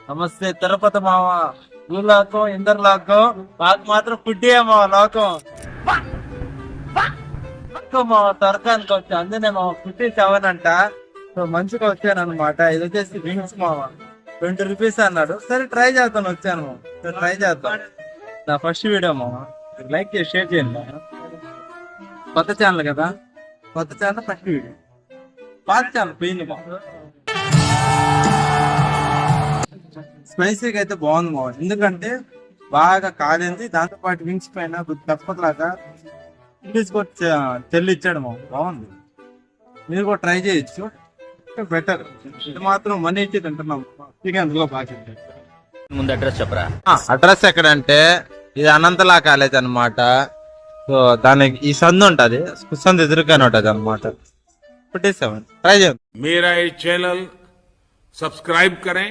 నమస్తే తిరుపతి మామ. నువ్వు లోకం ఇందరు లోకం, మాకు మాత్రం ఫుడ్ మావ లోకం. మావ తరకానికి వచ్చా, అందునే మామ ఫుడ్ సెవెనంట. సో మంచిగా వచ్చాను అనమాట. ఇది వచ్చేసి వింగ్స్ మామ, 20 రూపీస్ అన్నాడు. సరే ట్రై చేస్తాను, వచ్చాను. ట్రై చేద్దాం. నా ఫస్ట్ వీడియో మామ, లైక్ చేసి షేర్ చేయండి మామ. కొత్త ఛానల్ కదా, కొత్త ఛానల్ ఫస్ట్ వీడియో. పాత ఛానల్ పోయింది మామ. స్పైసీగా అయితే బాగుంది మామ, ఎందుకంటే బాగా కాలింది. దాంతో పాటు వింగ్స్ పైన తప్పట్లాగా ఇంగ్లీష్ కూడా చెల్లిచ్చాడు మామ, బాగుంది. మీరు కూడా ట్రై చేయొచ్చు, బెటర్. ఇది మాత్రం మనీ ఇచ్చి తింటున్నాం. చికెన్ బాగా. ముందు అడ్రస్ చెప్పరా? అడ్రస్ ఎక్కడంటే ఇది అనంతలా కాలేజ్ అనమాట. సో దానికి ఈ సందు ఉంటది, సందు ఎదురుగానే ఉంటది అనమాట. 47 ట్రై చేయండి. मेरा ये चैनल सब्सक्राइब करें,